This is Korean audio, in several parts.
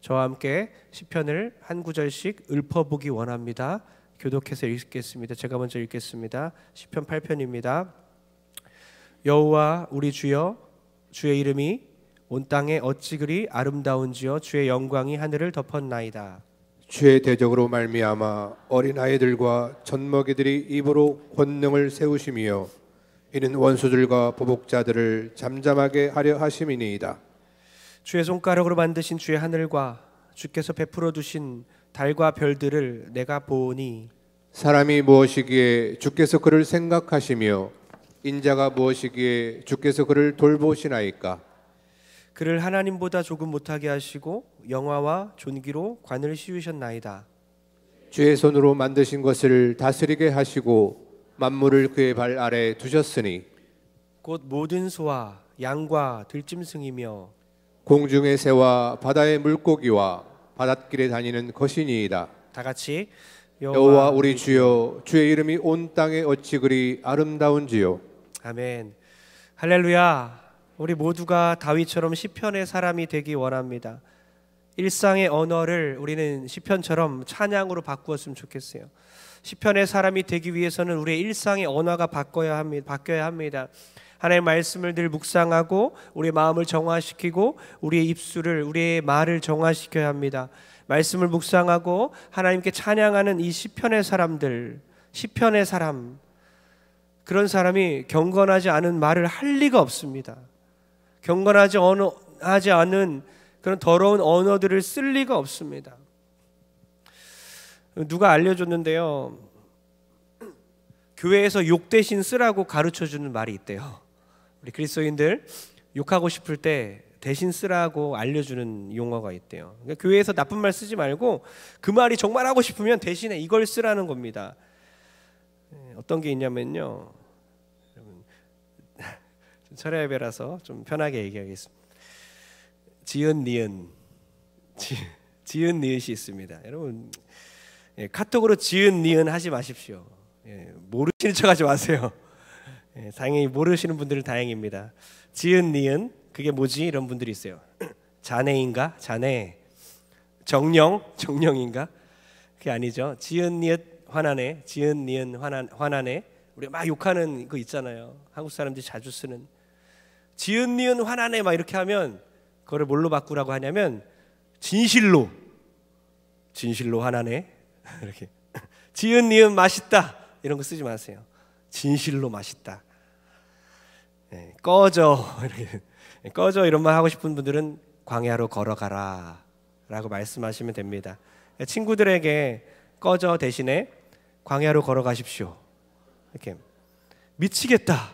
저와 함께 시편을 한 구절씩 읊어보기 원합니다. 교독해서 읽겠습니다. 제가 먼저 읽겠습니다. 시편 8편입니다. 여호와 우리 주여, 주의 이름이 온 땅에 어찌 그리 아름다운지요. 주의 영광이 하늘을 덮었나이다. 주의 대적으로 말미암아 어린아이들과 젖먹이들이 입으로 권능을 세우심이요 이는 원수들과 보복자들을 잠잠하게 하려 하심이니이다. 주의 손가락으로 만드신 주의 하늘과 주께서 베풀어 두신 달과 별들을 내가 보니 사람이 무엇이기에 주께서 그를 생각하시며 인자가 무엇이기에 주께서 그를 돌보시나이까. 그를 하나님보다 조금 못하게 하시고 영화와 존귀로 관을 씌우셨나이다. 주의 손으로 만드신 것을 다스리게 하시고 만물을 그의 발 아래 두셨으니 곧 모든 소와 양과 들짐승이며 공중의 새와 바다의 물고기와 바닷길에 다니는 거신이이다. 다 같이 여호와 우리 주여, 주의 이름이 온 땅에 어찌 그리 아름다운지요. 아멘. 할렐루야. 우리 모두가 다윗처럼 시편의 사람이 되기 원합니다. 일상의 언어를 우리는 시편처럼 찬양으로 바꾸었으면 좋겠어요. 시편의 사람이 되기 위해서는 우리의 일상의 언어가 바뀌어야 합니다. 하나님의 말씀을 늘 묵상하고 우리의 마음을 정화시키고 우리의 입술을, 우리의 말을 정화시켜야 합니다. 말씀을 묵상하고 하나님께 찬양하는 이 시편의 사람들, 시편의 사람, 그런 사람이 경건하지 않은 말을 할 리가 없습니다. 경건하지 않은 그런 더러운 언어들을 쓸 리가 없습니다. 누가 알려줬는데요, 교회에서 욕 대신 쓰라고 가르쳐주는 말이 있대요. 우리 그리스도인들 욕하고 싶을 때 대신 쓰라고 알려주는 용어가 있대요. 그러니까 교회에서 나쁜 말 쓰지 말고 그 말이 정말 하고 싶으면 대신에 이걸 쓰라는 겁니다. 어떤 게 있냐면요, 철야 예배라서 좀 편하게 얘기하겠습니다. 지은 니은 니은이 있습니다. 여러분, 카톡으로 지은 니은 하지 마십시오. 모르시는 척하지 마세요. 당연히 모르시는 분들은 다행입니다. 지은 니은, 그게 뭐지? 이런 분들이 있어요. 자네인가? 자네. 정령인가? 그게 아니죠. 지은 니은 화나네. 지은 니은 화나네. 우리가 막 욕하는 거 있잖아요. 한국 사람들이 자주 쓰는 지은 니은 화나네 막 이렇게 하면 그거를 뭘로 바꾸라고 하냐면 진실로 화나네. 이렇게 지은 니은 맛있다 이런 거 쓰지 마세요. 진실로 맛있다. 꺼져 이렇게 꺼져 이런 말 하고 싶은 분들은 광야로 걸어가라 라고 말씀하시면 됩니다. 친구들에게 꺼져 대신에 광야로 걸어가십시오. 이렇게 미치겠다.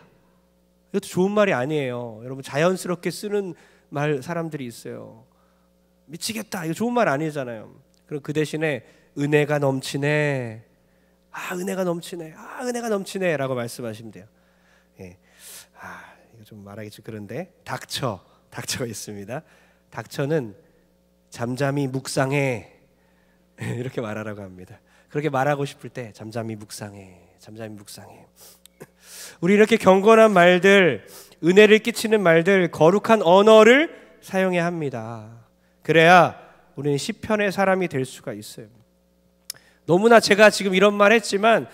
이것도 좋은 말이 아니에요. 여러분, 자연스럽게 쓰는 말 사람들이 있어요. 미치겠다. 이거 좋은 말 아니잖아요. 그럼 그 대신에 은혜가 넘치네. 은혜가 넘치네. 은혜가 넘치네 라고 말씀하시면 돼요. 이거 좀 말하기 좀 그런데 닥쳐가 있습니다. 닥쳐는 잠잠히 묵상해 이렇게 말하라고 합니다. 그렇게 말하고 싶을 때 잠잠히 묵상해. 우리 이렇게 경건한 말들, 은혜를 끼치는 말들, 거룩한 언어를 사용해야 합니다. 그래야 우리는 시편의 사람이 될 수가 있어요. 너무나 제가 지금 이런 말 했지만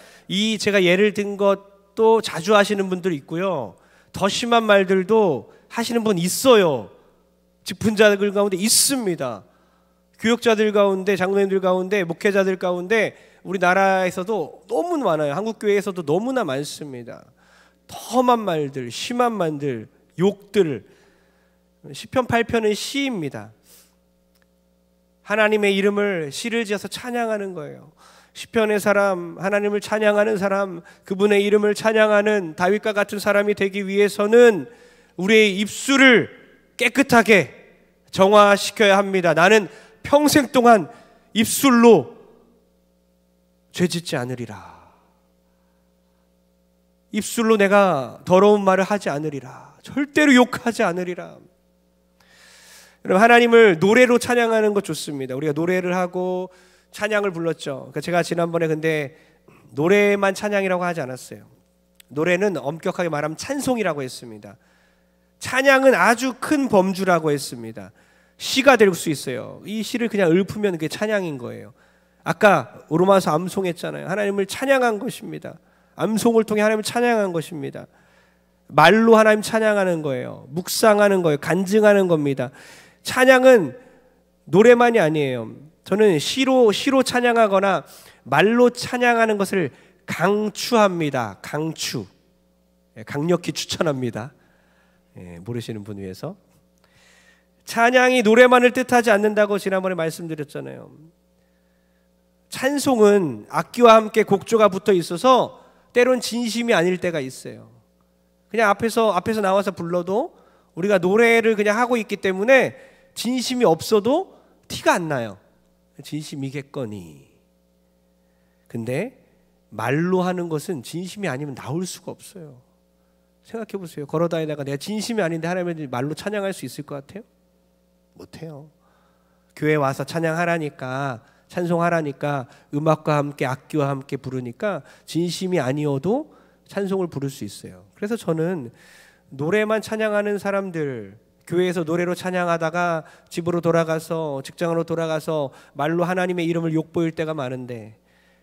제가 예를 든 것도 자주 하시는 분들 있고요, 더 심한 말들도 하시는 분 있어요. 직분자들 가운데 있습니다. 교역자들 가운데, 장로님들 가운데, 목회자들 가운데 우리나라에서도 너무 많아요. 한국교회에서도 너무나 많습니다. 험한 말들, 심한 말들, 욕들. 시편 8편은 시입니다. 하나님의 이름을 시를 지어서 찬양하는 거예요. 시편의 사람, 하나님을 찬양하는 사람, 그분의 이름을 찬양하는 다윗과 같은 사람이 되기 위해서는 우리의 입술을 깨끗하게 정화시켜야 합니다. 나는 평생 동안 입술로 죄짓지 않으리라. 입술로 내가 더러운 말을 하지 않으리라. 절대로 욕하지 않으리라. 여러분, 하나님을 노래로 찬양하는 것 좋습니다. 우리가 노래를 하고 찬양을 불렀죠. 그러니까 제가 지난번에 근데 노래만 찬양이라고 하지 않았어요. 노래는 엄격하게 말하면 찬송이라고 했습니다. 찬양은 아주 큰 범주라고 했습니다. 시가 될 수 있어요. 이 시를 그냥 읊으면 그게 찬양인 거예요. 아까 로마서 암송했잖아요. 하나님을 찬양한 것입니다. 암송을 통해 하나님을 찬양한 것입니다. 말로 하나님 찬양하는 거예요. 묵상하는 거예요. 간증하는 겁니다. 찬양은 노래만이 아니에요. 저는 시로 찬양하거나 말로 찬양하는 것을 강추합니다. 강추. 강력히 추천합니다. 모르시는 분 위해서. 찬양이 노래만을 뜻하지 않는다고 지난번에 말씀드렸잖아요. 찬송은 악기와 함께 곡조가 붙어 있어서 때론 진심이 아닐 때가 있어요. 그냥 앞에서 나와서 불러도 우리가 노래를 그냥 하고 있기 때문에 진심이 없어도 티가 안 나요. 진심이겠거니. 근데 말로 하는 것은 진심이 아니면 나올 수가 없어요. 생각해 보세요. 걸어다니다가 내가 진심이 아닌데 하나님을 말로 찬양할 수 있을 것 같아요? 못해요. 교회 와서 찬양하라니까, 찬송하라니까, 음악과 함께 악기와 함께 부르니까 진심이 아니어도 찬송을 부를 수 있어요. 그래서 저는 노래만 찬양하는 사람들, 교회에서 노래로 찬양하다가 집으로 돌아가서, 직장으로 돌아가서 말로 하나님의 이름을 욕보일 때가 많은데,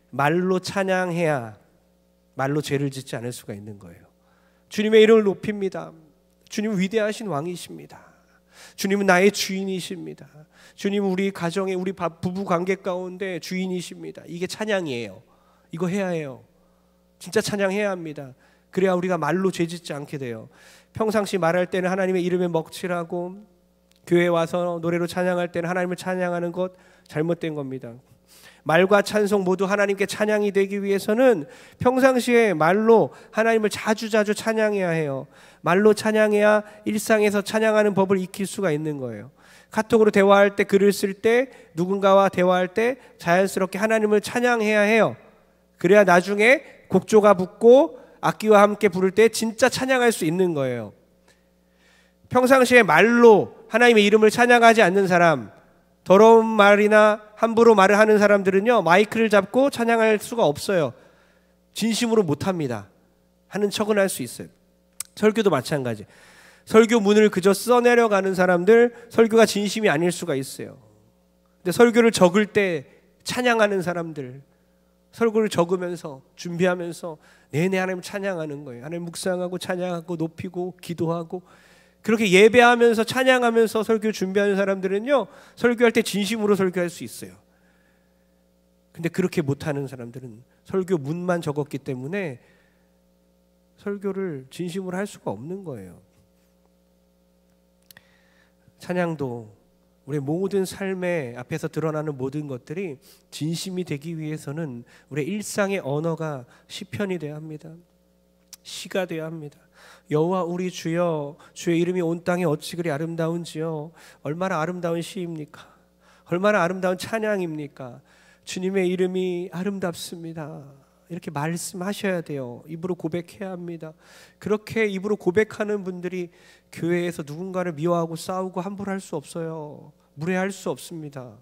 말로 찬양해야 말로 죄를 짓지 않을 수가 있는 거예요. 주님의 이름을 높입니다. 주님은 위대하신 왕이십니다. 주님은 나의 주인이십니다. 주님은 우리 가정의, 우리 부부 관계 가운데 주인이십니다. 이게 찬양이에요. 이거 해야 해요. 진짜 찬양해야 합니다. 그래야 우리가 말로 죄짓지 않게 돼요. 평상시 말할 때는 하나님의 이름에 먹칠하고, 교회에 와서 노래로 찬양할 때는 하나님을 찬양하는 것 잘못된 겁니다. 말과 찬송 모두 하나님께 찬양이 되기 위해서는 평상시에 말로 하나님을 자주 찬양해야 해요. 말로 찬양해야 일상에서 찬양하는 법을 익힐 수가 있는 거예요. 카톡으로 대화할 때, 글을 쓸 때, 누군가와 대화할 때 자연스럽게 하나님을 찬양해야 해요. 그래야 나중에 곡조가 붙고 악기와 함께 부를 때 진짜 찬양할 수 있는 거예요. 평상시에 말로 하나님의 이름을 찬양하지 않는 사람, 더러운 말이나 함부로 말을 하는 사람들은요, 마이크를 잡고 찬양할 수가 없어요. 진심으로 못합니다. 하는 척은 할 수 있어요. 설교도 마찬가지. 설교 문을 그저 써내려가는 사람들, 설교가 진심이 아닐 수가 있어요. 근데 설교를 적을 때 찬양하는 사람들, 설교를 적으면서 준비하면서 내내 하나님 찬양하는 거예요. 하나님 묵상하고 찬양하고 높이고 기도하고, 그렇게 예배하면서 찬양하면서 설교 준비하는 사람들은요, 설교할 때 진심으로 설교할 수 있어요. 근데 그렇게 못하는 사람들은 설교 문만 적었기 때문에 설교를 진심으로 할 수가 없는 거예요. 찬양도 우리의 모든 삶의 앞에서 드러나는 모든 것들이 진심이 되기 위해서는 우리의 일상의 언어가 시편이 되어야 합니다. 시가 되어야 합니다. 여호와 우리 주여, 주의 이름이 온 땅에 어찌 그리 아름다운지요. 얼마나 아름다운 시입니까? 얼마나 아름다운 찬양입니까? 주님의 이름이 아름답습니다. 이렇게 말씀하셔야 돼요. 입으로 고백해야 합니다. 그렇게 입으로 고백하는 분들이 교회에서 누군가를 미워하고 싸우고 함부로 할 수 없어요. 무례할 수 없습니다.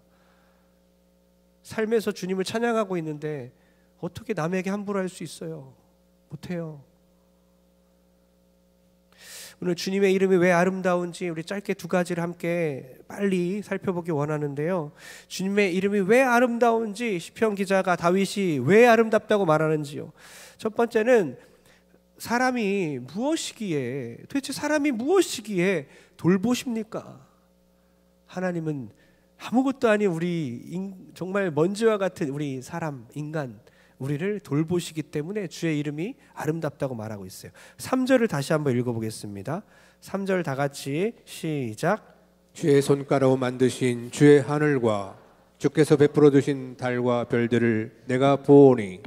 삶에서 주님을 찬양하고 있는데 어떻게 남에게 함부로 할 수 있어요? 못해요. 오늘 주님의 이름이 왜 아름다운지 우리 짧게 두 가지를 함께 빨리 살펴보기 원하는데요. 주님의 이름이 왜 아름다운지, 시편 기자가 다윗이 왜 아름답다고 말하는지요. 첫 번째는 사람이 무엇이기에, 도대체 사람이 무엇이기에 돌보십니까? 하나님은 아무것도 아닌 우리 정말 먼지와 같은 우리 사람, 인간, 우리를 돌보시기 때문에 주의 이름이 아름답다고 말하고 있어요. 3절을 다시 한번 읽어보겠습니다. 3절 다 같이 시작. 주의 손가락으로 만드신 주의 하늘과 주께서 베풀어 주신 달과 별들을 내가 보오니.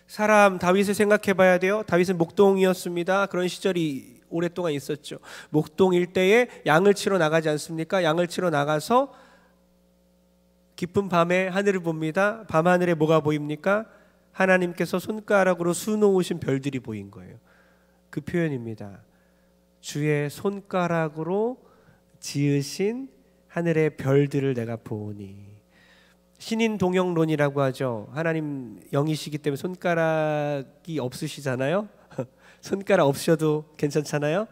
사람 다윗을 생각해 봐야 돼요. 다윗은 목동이었습니다. 그런 시절이 오랫동안 있었죠. 목동 일대에 양을 치러 나가지 않습니까? 양을 치러 나가서 깊은 밤에 하늘을 봅니다. 밤하늘에 뭐가 보입니까? 하나님께서 손가락으로 수놓으신 별들이 보인 거예요. 그 표현입니다. 주의 손가락으로 지으신 하늘의 별들을 내가 보니. 신인 동형론이라고 하죠. 하나님 영이시기 때문에 손가락이 없으시잖아요. 손가락 없으셔도 괜찮잖아요.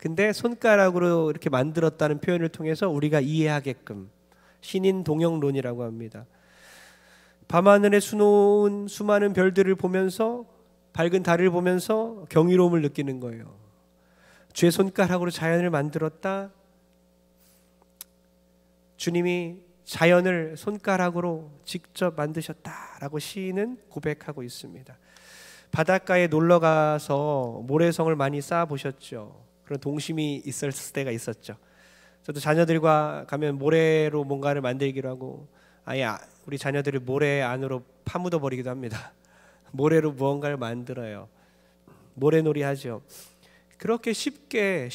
근데 손가락으로 이렇게 만들었다는 표현을 통해서 우리가 이해하게끔 신인 동영론이라고 합니다. 밤하늘에 수놓은 수많은 별들을 보면서 밝은 달을 보면서 경이로움을 느끼는 거예요. 주의 손가락으로 자연을 만들었다. 주님이 자연을 손가락으로 직접 만드셨다라고 시인은 고백하고 있습니다. 바닷가에 놀러 가서 모래성을 많이 쌓아 보셨죠. 그런 동심이 있었을 때가 있었죠. 저도 자녀들과 가면 모래로 뭔가를 만들기로 하고 아예 우리 자녀들을 모래 안으로 파묻어 버리기도 합니다. 모래로 무언가를 만들어요. 모래놀이 하죠. 그렇게 쉽게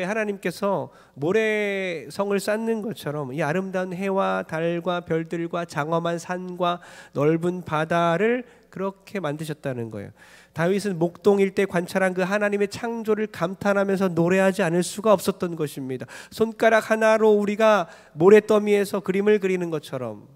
하나님께서 모래성을 쌓는 것처럼 이 아름다운 해와 달과 별들과 장엄한 산과 넓은 바다를 그렇게 만드셨다는 거예요. 다윗은 목동일 때 관찰한 그 하나님의 창조를 감탄하면서 노래하지 않을 수가 없었던 것입니다. 손가락 하나로 우리가 모래더미에서 그림을 그리는 것처럼,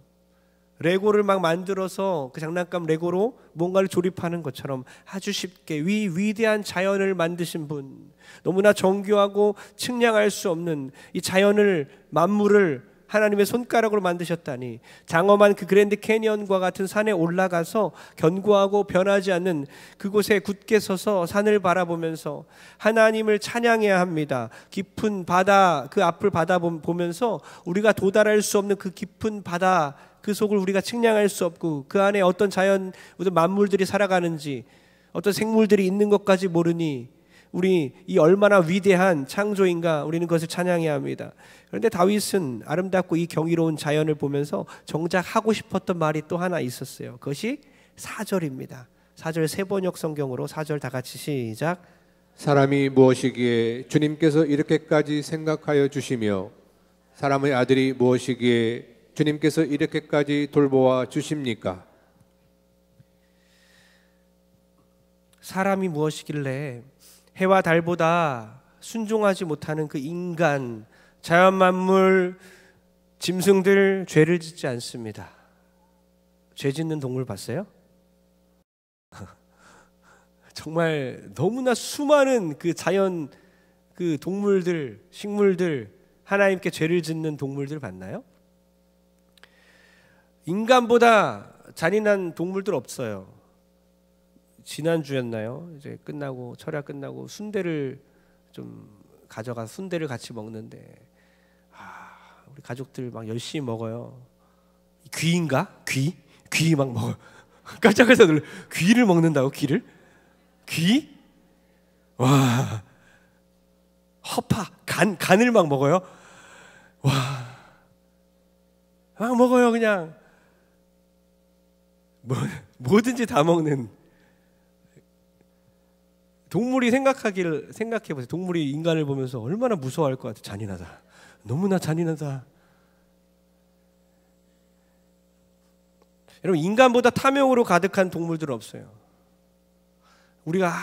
레고를 막 만들어서 그 장난감 레고로 뭔가를 조립하는 것처럼 아주 쉽게 위대한 자연을 만드신 분, 너무나 정교하고 측량할 수 없는 이 자연을, 만물을 하나님의 손가락으로 만드셨다니, 장엄한 그 그랜드 캐니언과 같은 산에 올라가서 견고하고 변하지 않는 그곳에 굳게 서서 산을 바라보면서 하나님을 찬양해야 합니다. 깊은 바다, 그 앞을 바라보면서 우리가 도달할 수 없는 그 깊은 바다, 그 속을 우리가 측량할 수 없고 그 안에 어떤 자연, 어떤 만물들이 살아가는지, 어떤 생물들이 있는 것까지 모르니 우리 이 얼마나 위대한 창조인가, 우리는 그것을 찬양해야 합니다. 그런데 다윗은 아름답고 이 경이로운 자연을 보면서 정작 하고 싶었던 말이 또 하나 있었어요. 그것이 4절입니다. 4절 세번역 성경으로 4절 다 같이 시작. 사람이 무엇이기에 주님께서 이렇게까지 생각하여 주시며 사람의 아들이 무엇이기에 주님께서 이렇게까지 돌보아 주십니까? 사람이 무엇이길래 해와 달보다 순종하지 못하는 그 인간, 자연 만물, 짐승들 죄를 짓지 않습니다. 죄 짓는 동물 봤어요? 정말 너무나 수많은 그 자연, 그 동물들, 식물들, 하나님께 죄를 짓는 동물들 봤나요? 인간보다 잔인한 동물들 없어요. 지난주였나요? 이제 끝나고 철야 끝나고 순대를 좀 가져가서 순대를 같이 먹는데 우리 가족들 막 열심히 먹어요. 귀인가? 귀 막 먹어요. 깜짝 놀래. 귀를 먹는다고? 귀? 와, 허파, 간을 막 먹어요. 와, 막 먹어요. 그냥 뭐든지 다 먹는. 동물이 생각해보세요. 동물이 인간을 보면서 얼마나 무서워할 것 같아. 잔인하다. 너무나 잔인하다. 여러분, 인간보다 탐욕으로 가득한 동물들은 없어요. 우리가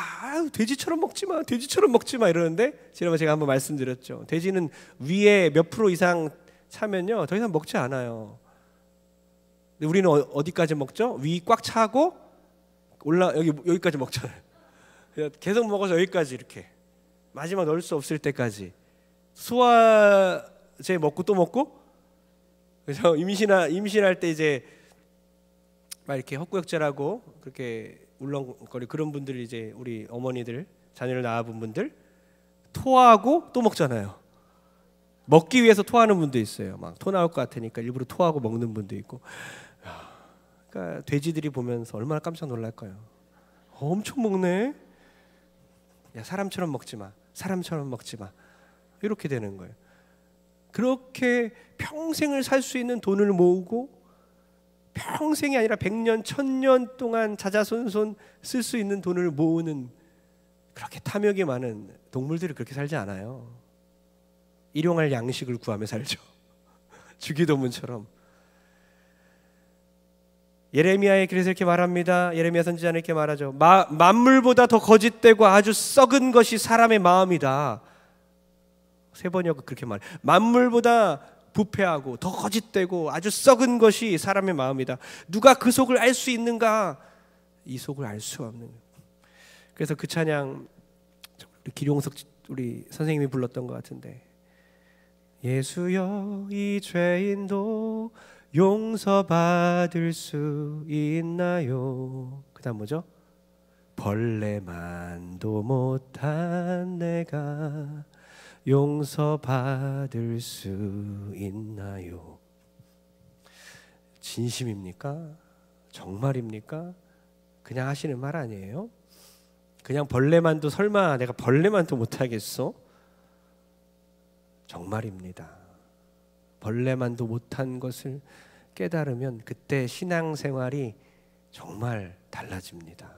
돼지처럼 먹지 마 이러는데, 지난번에 제가 한번 말씀드렸죠. 돼지는 위에 몇 프로 이상 차면요 더 이상 먹지 않아요. 근데 우리는 어디까지 먹죠? 위 꽉 차고 여기까지 먹잖아요. 계속 먹어서 여기까지, 이렇게 마지막 넣을 수 없을 때까지. 소화제 먹고 또 먹고. 그래서 임신할 때 이제 막 이렇게 헛구역질하고 그렇게 울렁거리 그런 분들이 이제 우리 어머니들, 자녀를 낳아본 분들 토하고 또 먹잖아요. 먹기 위해서 토하는 분도 있어요. 막 토 나올 것 같으니까 일부러 토하고 먹는 분도 있고. 그러니까 돼지들이 보면서 얼마나 깜짝 놀랄까요? 엄청 먹네. 야, 사람처럼 먹지 마. 이렇게 되는 거예요. 그렇게 평생을 살 수 있는 돈을 모으고, 평생이 아니라 100년, 1000년 동안 자자손손 쓸 수 있는 돈을 모으는, 그렇게 탐욕이 많은 동물들이 그렇게 살지 않아요. 일용할 양식을 구하며 살죠. 주기도문처럼. 예레미야에 그래서 이렇게 말합니다. 예레미야 선지자는 이렇게 말하죠. 만물보다 더 거짓되고 아주 썩은 것이 사람의 마음이다. 세번역은 그렇게 말해. 만물보다 부패하고 더 거짓되고 아주 썩은 것이 사람의 마음이다. 누가 그 속을 알 수 있는가? 이 속을 알 수 없는. 그래서 그 찬양, 기룡석 우리 선생님이 불렀던 것 같은데, 예수여 이 죄인도 용서받을 수 있나요? 그 다음 뭐죠? 벌레만도 못한 내가 용서받을 수 있나요? 진심입니까? 정말입니까? 그냥 하시는 말 아니에요? 그냥 벌레만도, 설마 내가 벌레만도 못하겠어? 정말입니다. 벌레만도 못한 것을 깨달으면 그때 신앙생활이 정말 달라집니다.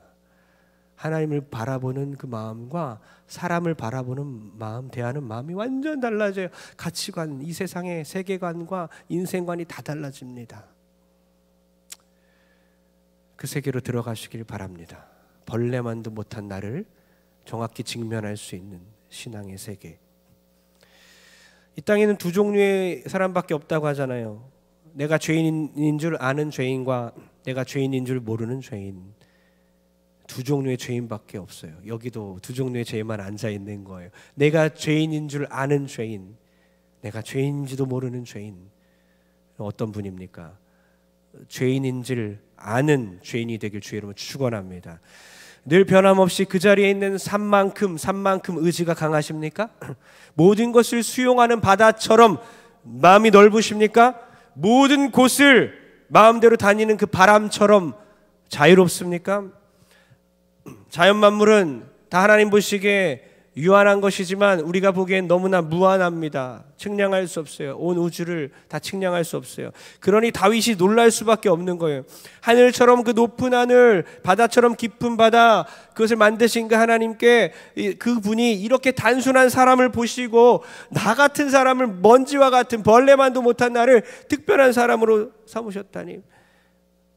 하나님을 바라보는 그 마음과 사람을 바라보는 마음, 대하는 마음이 완전 달라져요. 가치관, 이 세상의 세계관과 인생관이 다 달라집니다. 그 세계로 들어가시길 바랍니다. 벌레만도 못한 나를 정확히 직면할 수 있는 신앙의 세계. 이 땅에는 두 종류의 사람밖에 없다고 하잖아요. 내가 죄인인 줄 아는 죄인과 내가 죄인인 줄 모르는 죄인. 두 종류의 죄인밖에 없어요. 여기도 두 종류의 죄만 앉아 있는 거예요. 내가 죄인인 줄 아는 죄인, 내가 죄인인지도 모르는 죄인. 어떤 분입니까? 죄인인 줄 아는 죄인이 되길 주의 이름으로 축원합니다. 늘 변함없이 그 자리에 있는 산만큼 의지가 강하십니까? 모든 것을 수용하는 바다처럼 마음이 넓으십니까? 모든 곳을 마음대로 다니는 그 바람처럼 자유롭습니까? 자연 만물은 다 하나님 보시기에 유한한 것이지만 우리가 보기엔 너무나 무한합니다. 측량할 수 없어요. 온 우주를 다 측량할 수 없어요. 그러니 다윗이 놀랄 수밖에 없는 거예요. 하늘처럼 그 높은 하늘, 바다처럼 깊은 바다, 그것을 만드신 그 하나님께 그분이 이렇게 단순한 사람을 보시고 나 같은 사람을, 먼지와 같은 벌레만도 못한 나를 특별한 사람으로 삼으셨다니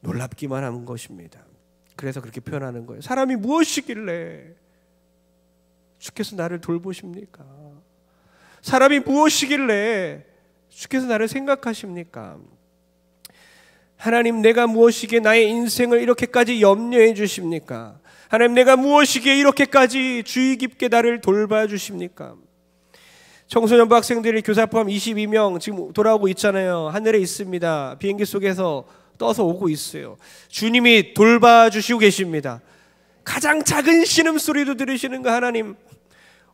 놀랍기만 한 것입니다. 그래서 그렇게 표현하는 거예요. 사람이 무엇이길래 주께서 나를 돌보십니까? 사람이 무엇이길래 주께서 나를 생각하십니까? 하나님, 내가 무엇이기에 나의 인생을 이렇게까지 염려해 주십니까? 하나님, 내가 무엇이기에 이렇게까지 주의 깊게 나를 돌봐 주십니까? 청소년부 학생들이 교사 포함 22명 지금 돌아오고 있잖아요. 하늘에 있습니다. 비행기 속에서 떠서 오고 있어요. 주님이 돌봐주시고 계십니다. 가장 작은 신음소리도 들으시는 그 하나님,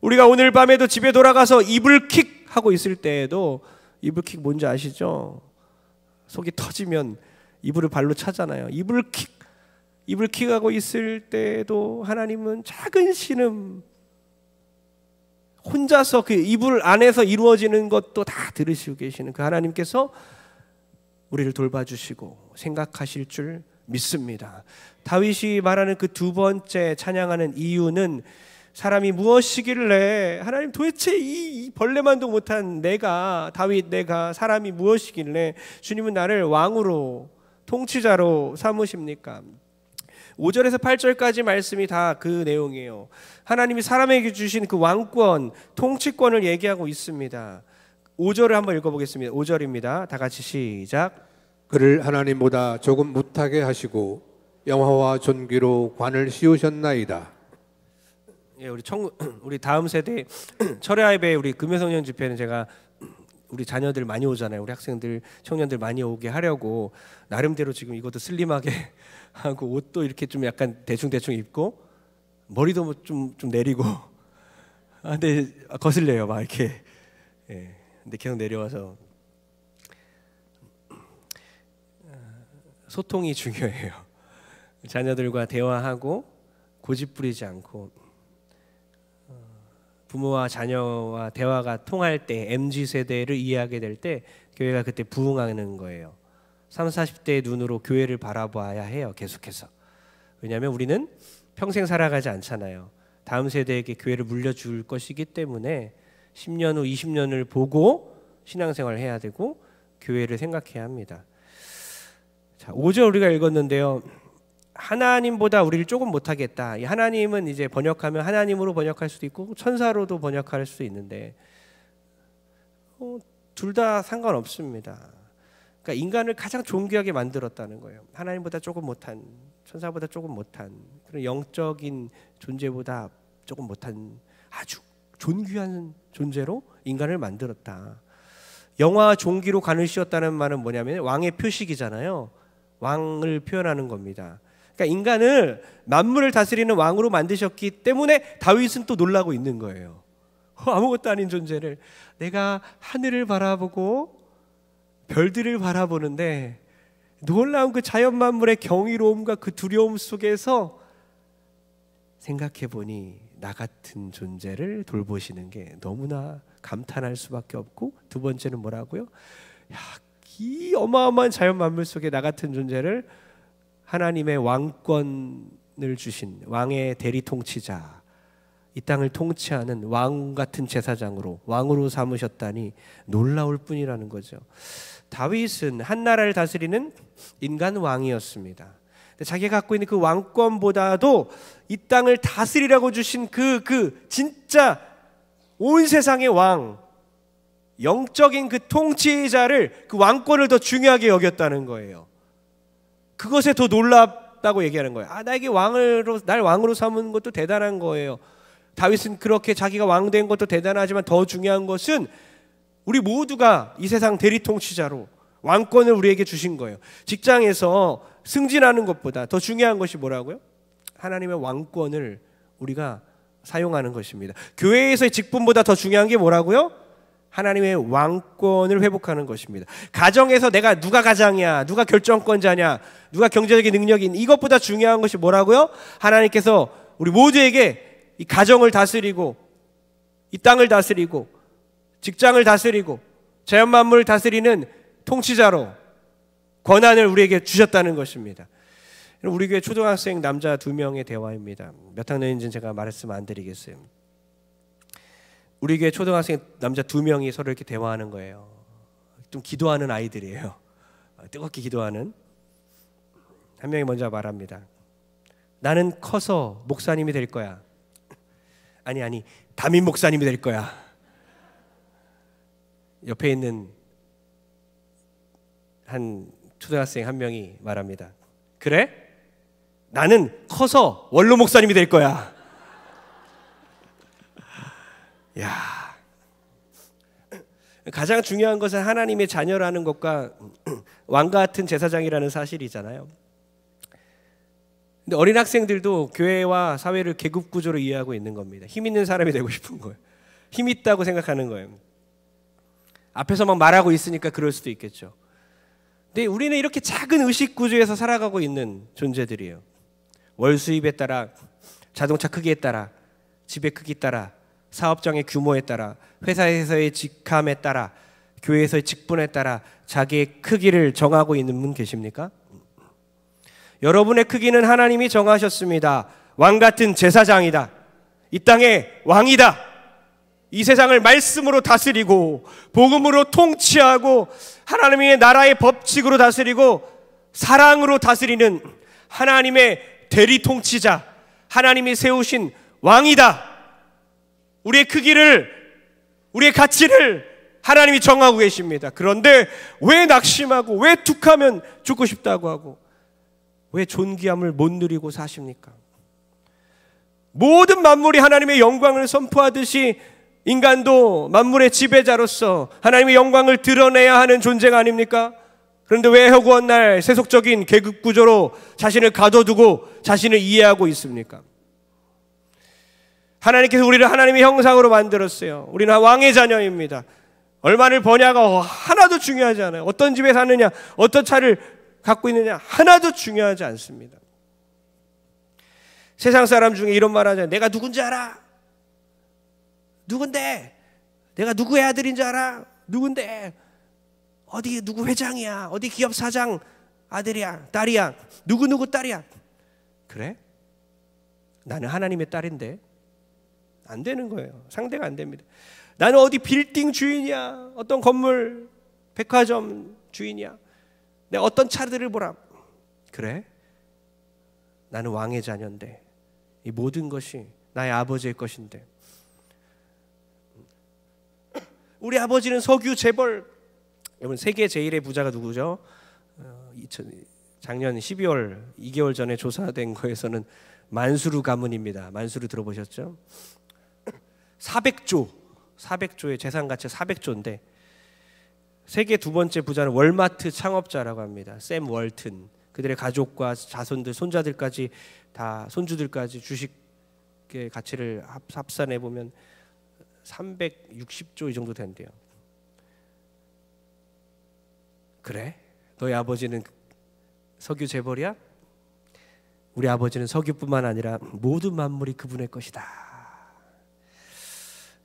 우리가 오늘 밤에도 집에 돌아가서 이불킥 하고 있을 때에도, 이불킥 뭔지 아시죠? 속이 터지면 이불을 발로 차잖아요. 이불킥 하고 있을 때에도 하나님은 작은 신음, 혼자서 그 이불 안에서 이루어지는 것도 다 들으시고 계시는 그 하나님께서 우리를 돌봐주시고 생각하실 줄 믿습니다. 다윗이 말하는 그 두 번째 찬양하는 이유는, 사람이 무엇이길래, 하나님 도대체 이 벌레만도 못한 내가, 다윗 내가 사람이 무엇이길래 주님은 나를 왕으로, 통치자로 삼으십니까? 5절에서 8절까지 말씀이 다 그 내용이에요. 하나님이 사람에게 주신 그 왕권, 통치권을 얘기하고 있습니다. 5절을 한번 읽어보겠습니다. 5절입니다. 다 같이 시작. 그를 하나님보다 조금 못하게 하시고 영화와 존귀로 관을 씌우셨나이다. 예, 우리 다음 세대 철야예배, 우리 금요성령 집회는 제가 우리 자녀들 많이 오잖아요. 우리 학생들, 청년들 많이 오게 하려고 나름대로 지금 이것도 슬림하게 하고, 옷도 이렇게 좀 약간 대충 입고, 머리도 좀 내리고, 근데 거슬려요, 막 이렇게. 예, 근데 계속 내려와서 소통이 중요해요. 자녀들과 대화하고 고집 부리지 않고, 부모와 자녀와 대화가 통할 때, MZ세대를 이해하게 될 때 교회가 그때 부흥하는 거예요. 30, 40대의 눈으로 교회를 바라봐야 해요. 계속해서. 왜냐하면 우리는 평생 살아가지 않잖아요. 다음 세대에게 교회를 물려줄 것이기 때문에 10년 후 20년을 보고 신앙생활을 해야 되고 교회를 생각해야 합니다. 자, 5절 우리가 읽었는데요. 하나님보다 우리를 조금 못하겠다. 이 하나님은 이제 번역하면 하나님으로 번역할 수도 있고 천사로도 번역할 수도 있는데, 둘 다 상관없습니다. 그러니까 인간을 가장 존귀하게 만들었다는 거예요. 하나님보다 조금 못한, 천사보다 조금 못한, 그런 영적인 존재보다 조금 못한 아주 존귀한 존재로 인간을 만들었다. 영화 종기로 간을 씌웠다는 말은 뭐냐면 왕의 표식이잖아요. 왕을 표현하는 겁니다. 그러니까 인간을 만물을 다스리는 왕으로 만드셨기 때문에 다윗은 또 놀라고 있는 거예요. 아무것도 아닌 존재를 내가 하늘을 바라보고 별들을 바라보는데 놀라운 그 자연 만물의 경이로움과 그 두려움 속에서 생각해보니 나 같은 존재를 돌보시는 게 너무나 감탄할 수밖에 없고, 두 번째는 뭐라고요? 야, 이 어마어마한 자연 만물 속에 나 같은 존재를 하나님의 왕권을 주신 왕의 대리 통치자, 이 땅을 통치하는 왕 같은 제사장으로 왕으로 삼으셨다니 놀라울 뿐이라는 거죠. 다윗은 한 나라를 다스리는 인간 왕이었습니다. 자기가 갖고 있는 그 왕권보다도 이 땅을 다스리라고 주신 그 진짜 온 세상의 왕, 영적인 그 통치자를, 그 왕권을 더 중요하게 여겼다는 거예요. 그것에 더 놀랍다고 얘기하는 거예요. 나에게 날 왕으로 삼은 것도 대단한 거예요. 다윗은 그렇게 자기가 왕 된 것도 대단하지만 더 중요한 것은 우리 모두가 이 세상 대리 통치자로 왕권을 우리에게 주신 거예요. 직장에서 승진하는 것보다 더 중요한 것이 뭐라고요? 하나님의 왕권을 우리가 사용하는 것입니다. 교회에서의 직분보다 더 중요한 게 뭐라고요? 하나님의 왕권을 회복하는 것입니다. 가정에서 내가 누가 가장이야, 누가 결정권자냐, 누가 경제적인 능력이 있는, 이것보다 중요한 것이 뭐라고요? 하나님께서 우리 모두에게 이 가정을 다스리고 이 땅을 다스리고 직장을 다스리고 자연 만물을 다스리는 통치자로 권한을 우리에게 주셨다는 것입니다. 우리 교회 초등학생 남자 2명의 대화입니다. 몇 학년인지는 제가 말씀 안 드리겠어요. 우리 교회 초등학생 남자 2명이 서로 이렇게 대화하는 거예요. 좀 기도하는 아이들이에요. 뜨겁게 기도하는. 한 명이 먼저 말합니다. 나는 커서 목사님이 될 거야. 아니 담임 목사님이 될 거야. 옆에 있는 한 초등학생 한 명이 말합니다. 그래? 나는 커서 원로 목사님이 될 거야. 야, 가장 중요한 것은 하나님의 자녀라는 것과 왕 같은 제사장이라는 사실이잖아요. 근데 어린 학생들도 교회와 사회를 계급 구조로 이해하고 있는 겁니다. 힘 있는 사람이 되고 싶은 거예요. 힘 있다고 생각하는 거예요. 앞에서 막 말하고 있으니까 그럴 수도 있겠죠. 근데 우리는 이렇게 작은 의식 구조에서 살아가고 있는 존재들이에요. 월 수입에 따라, 자동차 크기에 따라, 집의 크기 따라, 사업장의 규모에 따라, 회사에서의 직함에 따라, 교회에서의 직분에 따라 자기의 크기를 정하고 있는 분 계십니까? 여러분의 크기는 하나님이 정하셨습니다. 왕 같은 제사장이다. 이 땅의 왕이다. 이 세상을 말씀으로 다스리고 복음으로 통치하고 하나님의 나라의 법칙으로 다스리고 사랑으로 다스리는 하나님의 대리 통치자, 하나님이 세우신 왕이다. 우리의 크기를, 우리의 가치를 하나님이 정하고 계십니다. 그런데 왜 낙심하고, 왜 툭하면 죽고 싶다고 하고, 왜 존귀함을 못 누리고 사십니까? 모든 만물이 하나님의 영광을 선포하듯이 인간도 만물의 지배자로서 하나님의 영광을 드러내야 하는 존재가 아닙니까? 그런데 왜 허구한 날 세속적인 계급 구조로 자신을 가둬두고 자신을 이해하고 있습니까? 하나님께서 우리를 하나님의 형상으로 만들었어요. 우리는 왕의 자녀입니다. 얼마를 버냐가 하나도 중요하지 않아요. 어떤 집에 사느냐, 어떤 차를 갖고 있느냐, 하나도 중요하지 않습니다. 세상 사람 중에 이런 말 하잖아요. 내가 누군지 알아? 누군데? 내가 누구의 아들인지 알아? 누군데? 어디 누구 회장이야? 어디 기업 사장 아들이야? 딸이야? 누구 딸이야? 그래? 나는 하나님의 딸인데. 안 되는 거예요. 상대가 안 됩니다. 나는 어디 빌딩 주인이야? 어떤 건물, 백화점 주인이야? 내가 어떤 차들을 보라? 그래? 나는 왕의 자녀인데 이 모든 것이 나의 아버지의 것인데. 우리 아버지는 석유 재벌. 여러분 세계 제1의 부자가 누구죠? 작년 12월 2개월 전에 조사된 거에서는 만수르 가문입니다. 만수르 들어보셨죠? 400조의 재산 가치 400조인데 세계 두 번째 부자는 월마트 창업자라고 합니다. 샘 월튼. 그들의 가족과 자손들, 손자들까지 다 손주들까지 주식의 가치를 합산해 보면 360조 이 정도 된대요. 그래? 너희 아버지는 석유 재벌이야? 우리 아버지는 석유뿐만 아니라 모든 만물이 그분의 것이다.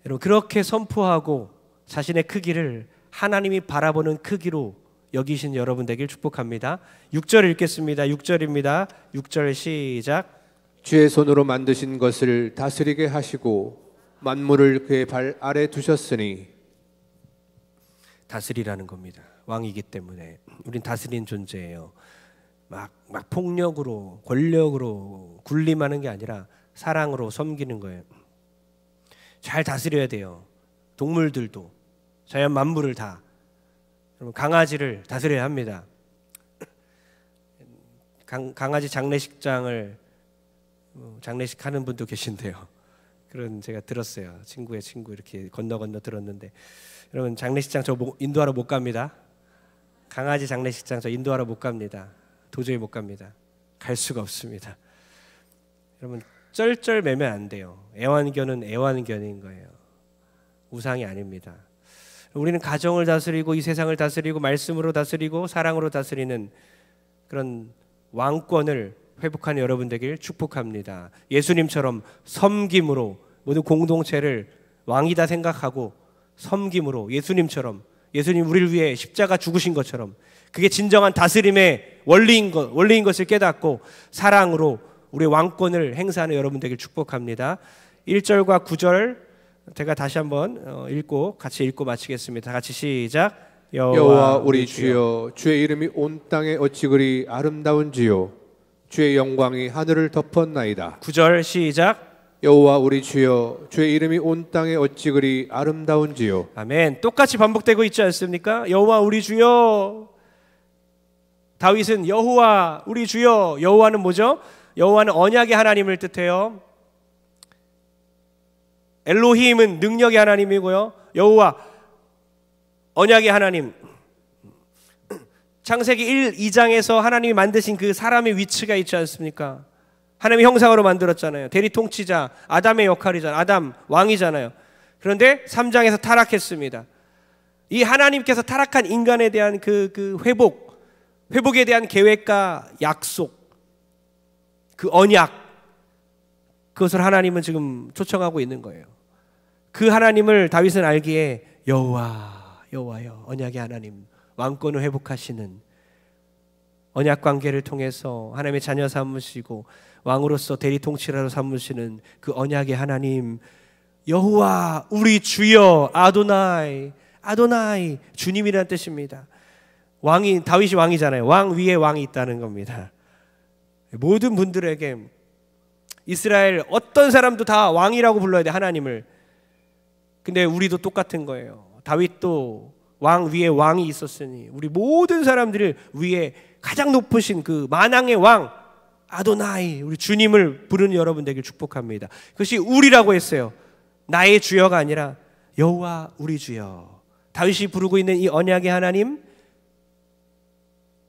여러분, 그렇게 선포하고 자신의 크기를 하나님이 바라보는 크기로 여기신 여러분 되길 축복합니다. 6절 읽겠습니다. 6절입니다. 6절 시작. 주의 손으로 만드신 것을 다스리게 하시고 만물을 그의 발 아래 두셨으니. 다스리라는 겁니다. 왕이기 때문에 우린 다스리는 존재예요. 막 폭력으로, 권력으로 군림하는 게 아니라 사랑으로 섬기는 거예요. 잘 다스려야 돼요. 동물들도, 자연 만물을 다. 강아지를 다스려야 합니다. 강아지 장례식장을 장례식하는 분도 계신데요. 그런 제가 들었어요. 친구의 친구 이렇게 건너 들었는데, 여러분 장례식장 저 인도하러 못 갑니다. 강아지 장례식장 저 인도하러 못 갑니다. 도저히 못 갑니다. 갈 수가 없습니다. 여러분 쩔쩔매면 안 돼요. 애완견은 애완견인 거예요. 우상이 아닙니다. 우리는 가정을 다스리고 이 세상을 다스리고 말씀으로 다스리고 사랑으로 다스리는 그런 왕권을 회복하는 여러분 되길 축복합니다. 예수님처럼 섬김으로 모든 공동체를 왕이다 생각하고 섬김으로 예수님처럼, 예수님 우리를 위해 십자가 죽으신 것처럼 그게 진정한 다스림의 원리인 것을 깨닫고 사랑으로 우리의 왕권을 행사하는 여러분 되길 축복합니다. 1절과 9절 제가 다시 한번 같이 읽고 마치겠습니다. 다 같이 시작. 여호와 우리 주여, 주의 이름이 온 땅에 어찌 그리 아름다운지요. 주의 영광이 하늘을 덮었나이다. 9절 시작. 여호와 우리 주여, 주의 이름이 온 땅에 어찌 그리 아름다운지요. 아멘. 똑같이 반복되고 있지 않습니까? 여호와 우리 주여. 다윗은 여호와 우리 주여. 여호와는 뭐죠? 여호와는 언약의 하나님을 뜻해요. 엘로힘은 능력의 하나님이고요. 여호와 언약의 하나님. 창세기 1, 2장에서 하나님이 만드신 그 사람의 위치가 있지 않습니까? 하나님의 형상으로 만들었잖아요. 대리 통치자, 아담의 역할이잖아요. 아담 왕이잖아요. 그런데 3장에서 타락했습니다. 이 하나님께서 타락한 인간에 대한 그 회복에 대한 계획과 약속, 그 언약, 그것을 하나님은 지금 초청하고 있는 거예요. 그 하나님을 다윗은 알기에 여호와여, 언약의 하나님, 왕권을 회복하시는 언약 관계를 통해서 하나님의 자녀 삼으시고 왕으로서 대리 통치자로 삼으시는 그 언약의 하나님, 여호와 우리 주여, 아도나이 주님이라는 뜻입니다. 다윗이 왕이잖아요. 왕 위에 왕이 있다는 겁니다. 모든 분들에게 이스라엘 어떤 사람도 다 왕이라고 불러야 돼, 하나님을. 근데 우리도 똑같은 거예요. 다윗도 왕 위에 왕이 있었으니 우리 모든 사람들을 위에 가장 높으신 그 만왕의 왕 아도나이, 우리 주님을 부르는 여러분 되길 축복합니다. 그것이 우리라고 했어요. 나의 주여가 아니라 여호와 우리 주여. 다윗이 부르고 있는 이 언약의 하나님,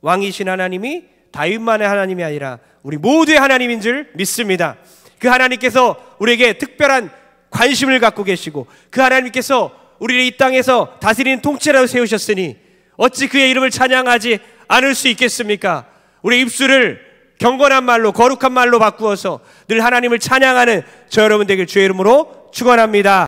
왕이신 하나님이 다윗만의 하나님이 아니라 우리 모두의 하나님인 줄 믿습니다. 그 하나님께서 우리에게 특별한 관심을 갖고 계시고 그 하나님께서 우리를 이 땅에서 다스리는 통치자로 세우셨으니 어찌 그의 이름을 찬양하지 않을 수 있겠습니까? 우리 입술을 경건한 말로, 거룩한 말로 바꾸어서 늘 하나님을 찬양하는 저 여러분 되길 주의 이름으로 축원합니다.